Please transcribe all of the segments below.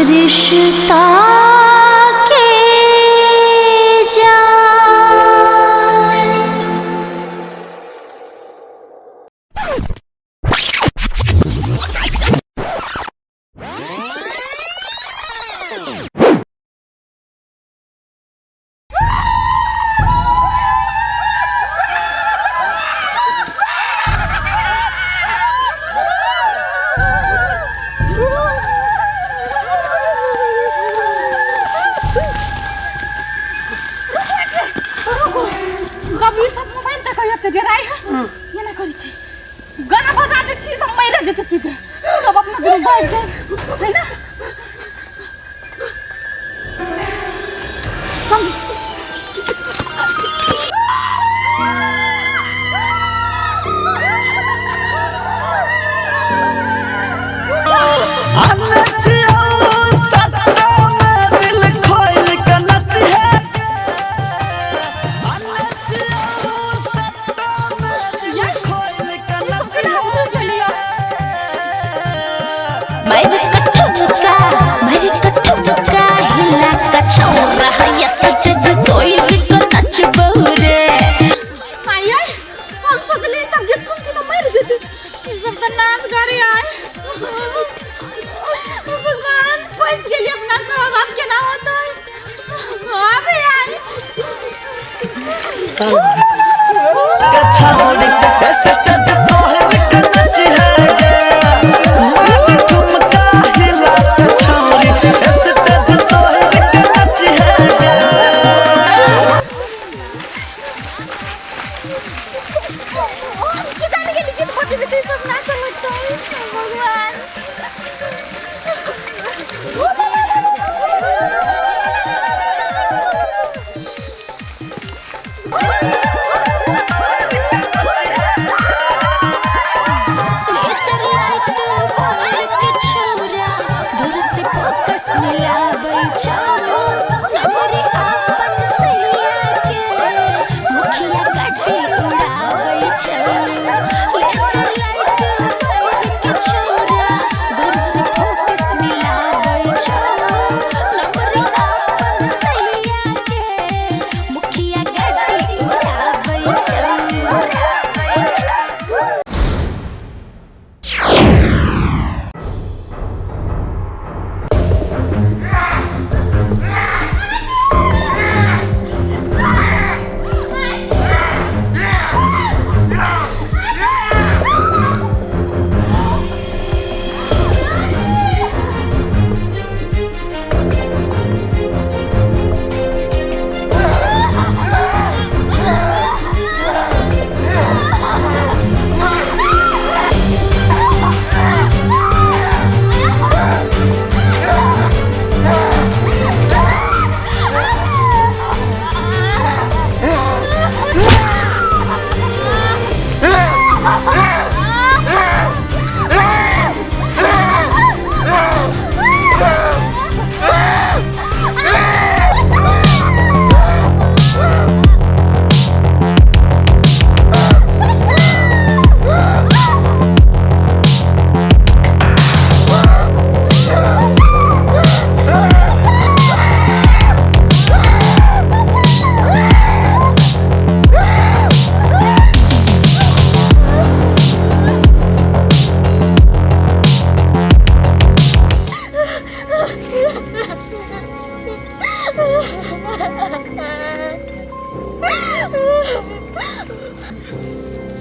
रिश्ता के जान। गाना बजा दे छी सब मर जेते सीधे सब अपना दिल बैठ जाए है ना सब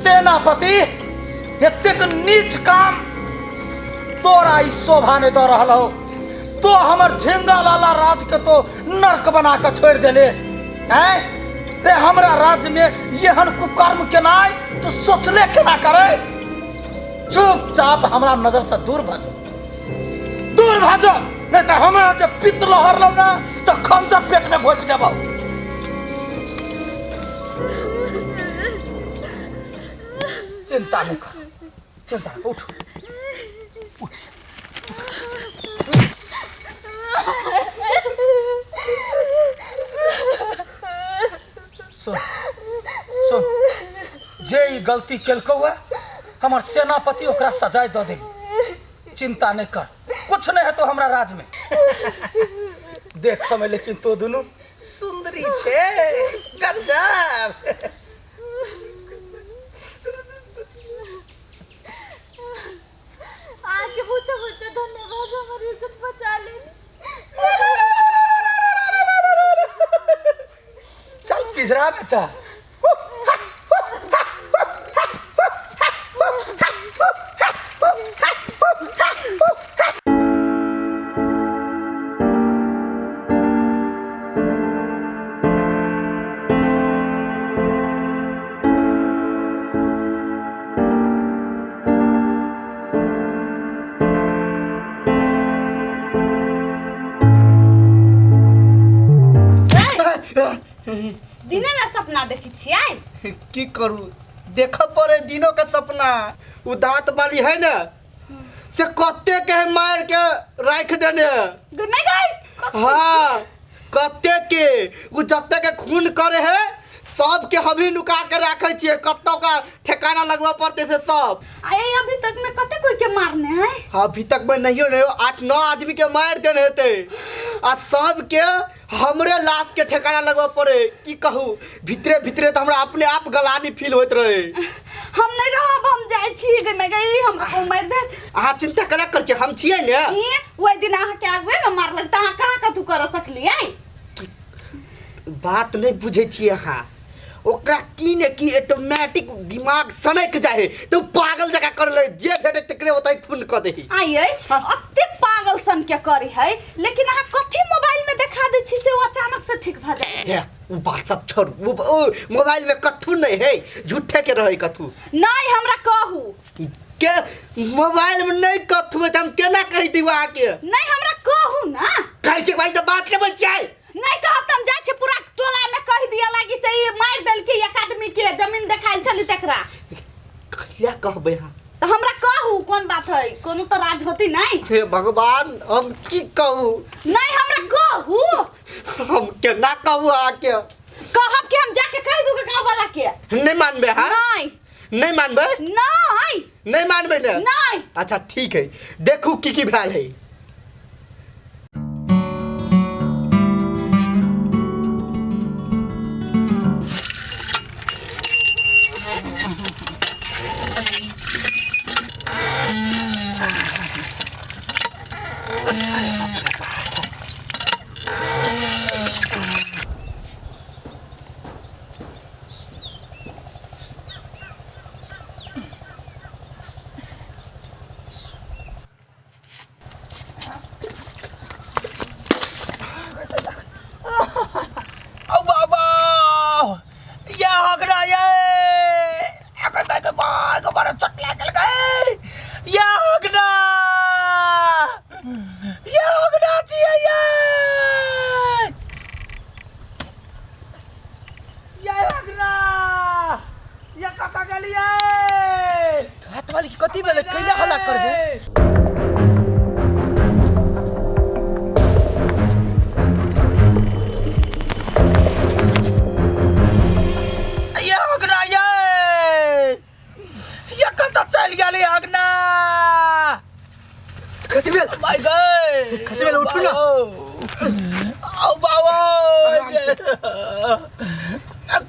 सेनापति एतेक नीच काम तोरा ई शोभा ने दे रहल हो। तो हमर झिंगा लाला राज के तो नरक बना के छोड़ देले हैं रे। हमरा राज्य में यहन कुकर्म केनाय तो सोचले केना करे। चुपचाप हमरा नजर से दूर भाजो, दूर भाजो, नहीं तो हमरा जब पित्त लहरलो ना तो खंजर पेट में घोट देबो। चिंता नहीं कर, चिंता उठ उठ। सुन सुन, जे ई गलती केलको है हमर सेनापति ओकरा सजाए दे देगी। चिंता नहीं कर, कुछ कुछ नहीं है तो हमरा राज में देखो में लेकिन तो दोनों सुंदरी छे गजब। आके बुते बुते धन्यवाद हमारी इज्जत बचा ली। चल पिछड़ा बच्चा। दिने में सपना देखी छियै की करू देख पड़े दिनों के सपना। वो दांत वाली है ना से कत्ते के मार के रख देने। नहीं गई हाँ कत्ते के वो जत्ते के खून करे है सब के हम ही नुका के रखे छिए। कत्तों का ठिकाना लगवा पड़ते से सब। आए अभी तक में कते कोई के मारने हैं। अभी तक में नहीं 8-9 आदमी के मार देने थे आ सब के हमरे लाश के ठिकाना लगवा पड़े। की कहूँ भीतरे भीतरे तो हमरा अपने आप गलानी फील होत रहे। हम नहीं रहब हम जाय छी में गई हम मार दे। अहाँ चिंता करा कर छी हम छिए ने। ओइ दिन अहाँ के आगुए में मार लगता अहाँ कहाँ कथु कर सकली है। बात नहीं बुझे छी अहाँ ओकरा की ने की ऑटोमेटिक दिमाग सनक जाए तो पागल जगह कर ले जे भेटे तकरे होतै खून क देही। आइए अत्ते पागल सन के करी है लेकिन अहाँ कथि मोबाइल में देखा दे छी से वो अचानक से ठीक भ जाए। हे वो बात सब छोड़ वो मोबाइल में कथु नहीं है झूठे के रहे कथु। नहीं हमरा कहू के मोबाइल में नहीं कथु हम केना कहि दिवा के। नहीं हमरा कहू ना कहै छी भाई तो बात के बचाए नहीं कहब त हम जाय छी पूरा टोला में कह दिया लागी से ये मार देल के एक आदमी के जमीन देखाइल छली तकरा। क्या कहबे हां तो हमरा कहू कौन बात है कोनो तो राज होती नहीं। हे भगवान हम की कहू। नहीं हमरा कहू हम केना कहू आके कहब कि हम जाके कह दूंगा गांव वाला के। नहीं मानबे हां नहीं मानबे नहीं मानबे ना नहीं। अच्छा ठीक है देखू की भेल है। कति बेले कैले हल्ला करबे। उठू ना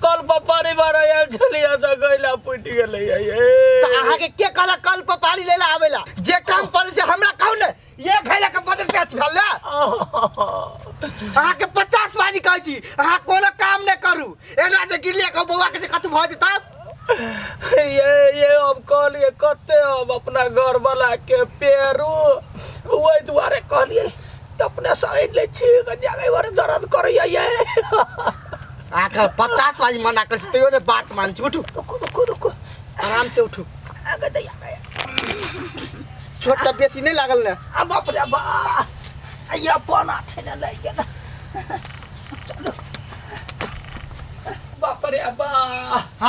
कल पानी मारा यार चलिया तो गइला फुट गेलै ये तो आहा के कहला कल पानी लेला आवेला जे काम पर से हमरा कहू ने ये खैला के बदल के भेल ना आहा के 50 बाजी कहै छी आहा कोनो काम नै करू एना जे गिरलिया के बौआ के कतु भ जेता। ये हम कहलिए कते हम अपना घर वाला के पेरू ओइ दुआरे कहलिए अपने साइड ले छी जागे बारे दर्द करैया ये आखिर 50 बाजी मना कर तो ने बात मान छी। उठू रुको आराम से उठू आगे दैया छोटा बेसी नहीं लागल ना। अब बाप रे बा ये पाना थे ना लग गया चलो बाप रे बा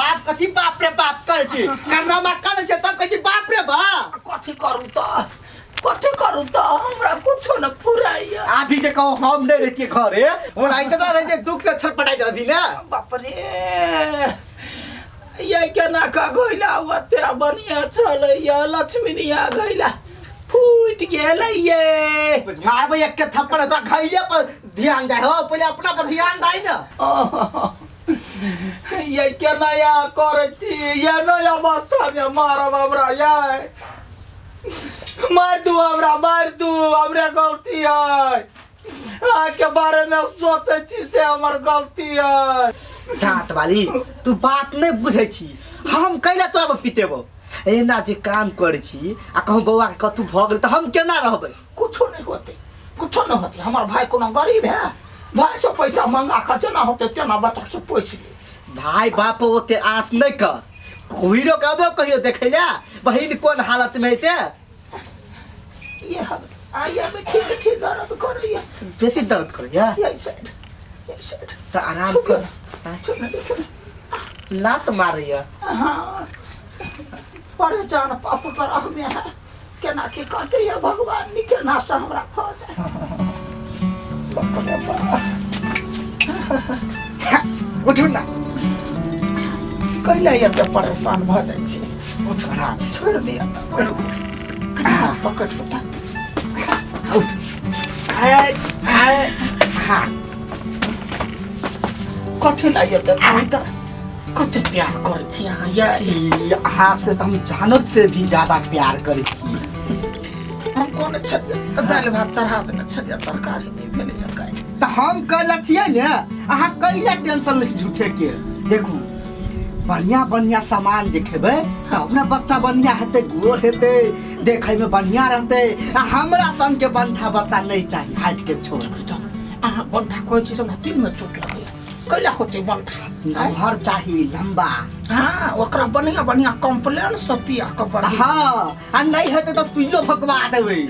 आप कथि बाप रे बाप करे छी करना मा करे छी तब कहै छी बाप रे बा कथि करू त हमरा कुछो न फुराइया। अभी जे कहो हम नहीं रहती घरे ओला इतना रहे दुख से छटपटाई दबी ना। बाप रे ये केना का गइला ओते बढ़िया चलैया लक्ष्मीनिया गइला फूट गेलै ये। मारबै एक के थप्पड़ तो खइले पर ध्यान जाय हो, पहले अपना पर ध्यान दाई ना। ये केना या करे छी, ये नया अवस्था में मारब हमरा ये। मार दू हमरा गलती है। के बारे में सोचे छी से हमर गलती है। दांत वाली तू बात नहीं बुझे छी, हम कैला तोरा पर पिटेबो। एना जे काम करे छी आ कहूँ बौआ के कतू भ गेल त हम केना रहबै? कुछो नहीं होते। हमार भाई कोनो गरीब है, भाई से पैसा मंगा के जेना होते तेना बच्चा के पोस ले। भाई बाप ओते आस नहीं कर, हीरो कबो कहियो देखैला बहिन कोन हालत में है से। ये हम आया में ठीक दर्द कर लिया, बेसी दर्द कर या ये साइड त आराम कर। लात मारिया। हाँ परेशान पाप पर हमें है, केना की करते ये भगवान नी केना से हमरा भ जाए। बाप रे बाप उठू ना, कैला ये तो परेशान भ जाए छी। उठ आराम छोड़ दिया हाथ पकड़ बता। उठ। हाँ कथे लाइए तो कते प्यार करे छी अहाँ ये। हाँ से तो हम जानत से भी ज्यादा प्यार करे छी। हम कौन छलिए दाल भात चढ़ा देने छलिए, तरकारी नहीं भेले या काई। त हम कहला छियै ने, अहाँ कैला टेंशन ले झूठे के। देखू बढ़िया सामान जे खेबै त अपना बच्चा बढ़िया हेतै, गोर हेतै, देखै में बढ़िया रहतै। हमरा सन के बंठा बच्चा नहीं चाहिए, हट के छोड़। अहाँ बंठा कोई चीज हमरा दिल में चोट लगे, कैला होते बंठा नम्हर चाहिए लंबा। हाँ ओकरा बढ़िया कंप्लेन सब पिया के बढ़िया। हाँ आ नहीं हेतै त सुइलो भगवा देबै।